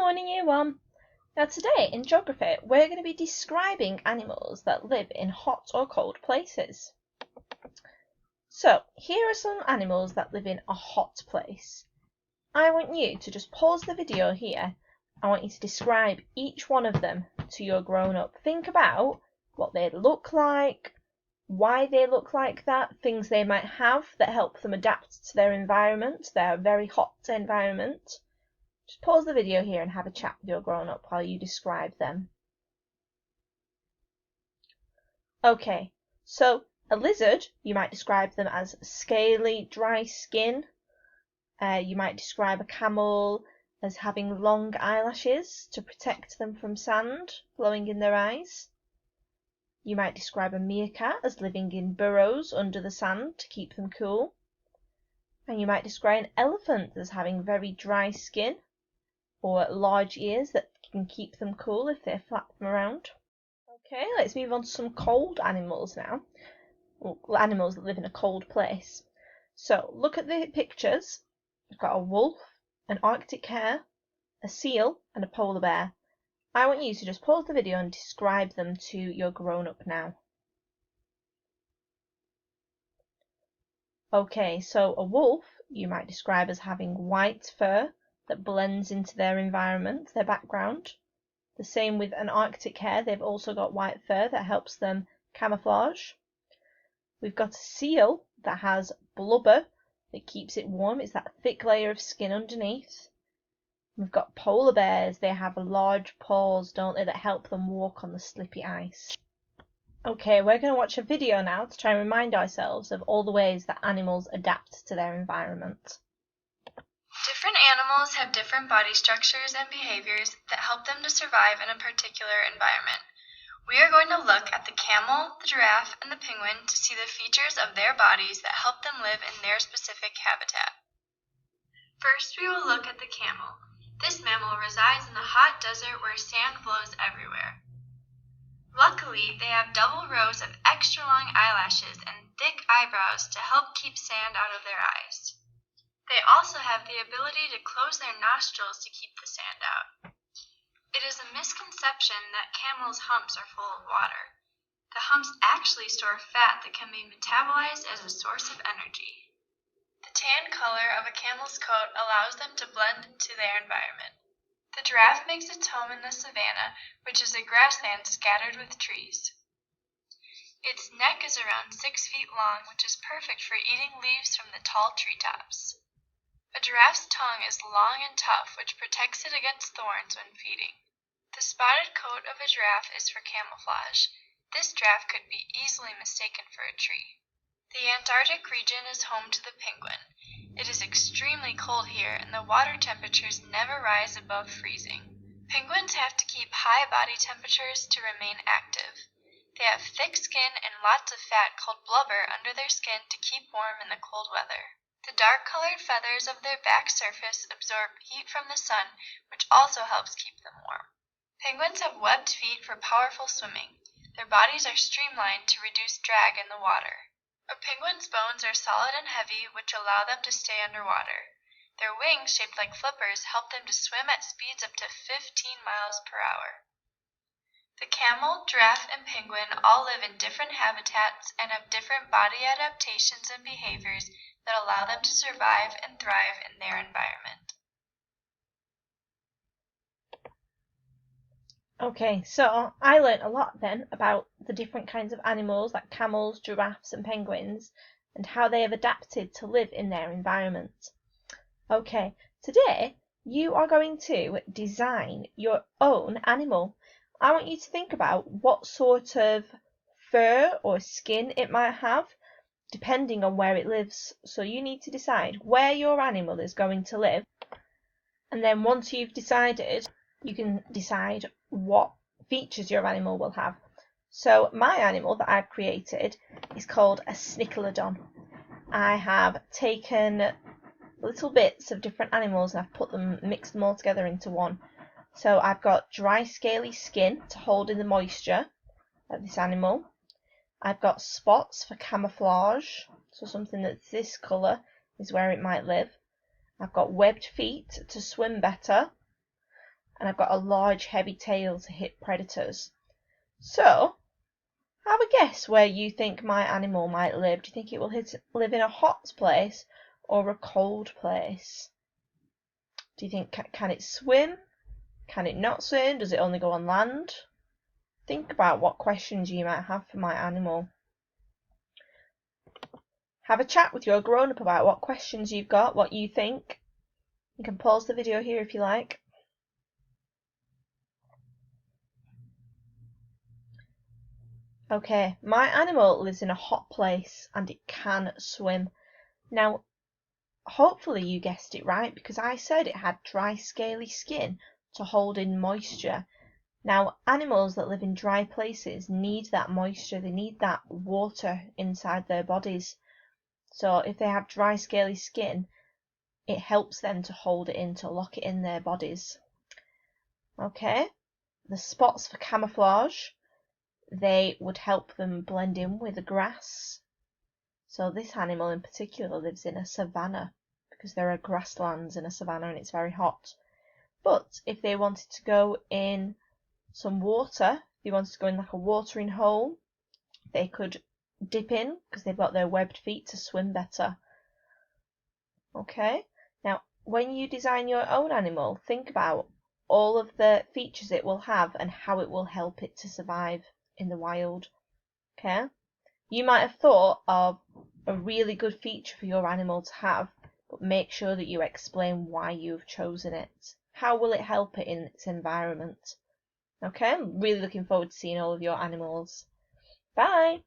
morning, year one. Now today in geography we're going to be describing animals that live in hot or cold places. So here are some animals that live in a hot place. I want you to just pause the video here. I want you to describe each one of them to your grown-up. Think about what they look like, why they look like that, things they might have that help them adapt to their environment, their very hot environment. Just pause the video here and have a chat with your grown-up while you describe them. Okay, so a lizard, you might describe them as scaly, dry skin. You might describe a camel as having long eyelashes to protect them from sand blowing in their eyes. You might describe a meerkat as living in burrows under the sand to keep them cool. And you might describe an elephant as having very dry skin or large ears that can keep them cool if they flap them around. Okay, let's move on to some cold animals now. Well, animals that live in a cold place. So look at the pictures. We've got a wolf, an Arctic hare, a seal and a polar bear. I want you to just pause the video and describe them to your grown-up now. Okay, so a wolf you might describe as having white fur that blends into their environment, their background. The same with an Arctic hare, they've also got white fur that helps them camouflage. We've got a seal that has blubber that keeps it warm, it's that thick layer of skin underneath. We've got polar bears, they have large paws, don't they, that help them walk on the slippy ice. Okay, we're going to watch a video now to try and remind ourselves of all the ways that animals adapt to their environment. Different animals have different body structures and behaviors that help them to survive in a particular environment. We are going to look at the camel, the giraffe, and the penguin to see the features of their bodies that help them live in their specific habitat. First, we will look at the camel. This mammal resides in the hot desert where sand blows everywhere. Luckily, they have double rows of extra long eyelashes and thick eyebrows to help keep sand out of their eyes. They also have the ability to close their nostrils to keep the sand out. It is a misconception that camels' humps are full of water. The humps actually store fat that can be metabolized as a source of energy. The tan color of a camel's coat allows them to blend into their environment. The giraffe makes its home in the savanna, which is a grassland scattered with trees. Its neck is around 6 feet long, which is perfect for eating leaves from the tall treetops. A giraffe's tongue is long and tough, which protects it against thorns when feeding. The spotted coat of a giraffe is for camouflage. This giraffe could be easily mistaken for a tree. The Antarctic region is home to the penguin. It is extremely cold here, and the water temperatures never rise above freezing. Penguins have to keep high body temperatures to remain active. They have thick skin and lots of fat called blubber under their skin to keep warm in the cold weather. The dark-colored feathers of their back surface absorb heat from the sun, which also helps keep them warm. Penguins have webbed feet for powerful swimming. Their bodies are streamlined to reduce drag in the water. A penguin's bones are solid and heavy, which allow them to stay underwater. Their wings, shaped like flippers, help them to swim at speeds up to 15 miles per hour. The camel, giraffe, and penguin all live in different habitats and have different body adaptations and behaviors that allow them to survive and thrive in their environment. Okay, so I learnt a lot then about the different kinds of animals like camels, giraffes and penguins and how they have adapted to live in their environment. Okay, today you are going to design your own animal. I want you to think about what sort of fur or skin it might have depending on where it lives. So you need to decide where your animal is going to live, and then once you've decided, you can decide what features your animal will have. So my animal that I've created is called a snickelodon. I have taken little bits of different animals and I've mixed them all together into one. So I've got dry scaly skin to hold in the moisture of this animal. I've got spots for camouflage, so something that's this colour is where it might live. I've got webbed feet to swim better. and I've got a large heavy tail to hit predators. So, have a guess where you think my animal might live. Do you think it will live in a hot place or a cold place? Do you think, can it swim? Can it not swim? Does it only go on land? Think about what questions you might have for my animal. Have a chat with your grown-up about what questions you've got, what you think. You can pause the video here if you like. Okay, my animal lives in a hot place and it can swim. Now, hopefully you guessed it right because I said it had dry, scaly skin to hold in moisture. Now, animals that live in dry places need that moisture, they need that water inside their bodies. So if they have dry, scaly skin, it helps them to hold it in, to lock it in their bodies. Okay, the spots for camouflage, they would help them blend in with the grass. So this animal in particular lives in a savanna because there are grasslands in a savanna and it's very hot. But if they wanted to go in some water, if they wanted to go in like a watering hole, they could dip in because they've got their webbed feet to swim better. Okay, now when you design your own animal, think about all of the features it will have and how it will help it to survive in the wild. Okay, you might have thought of a really good feature for your animal to have, but make sure that you explain why you've chosen it. How will it help it in its environment? Okay, I'm really looking forward to seeing all of your animals. Bye!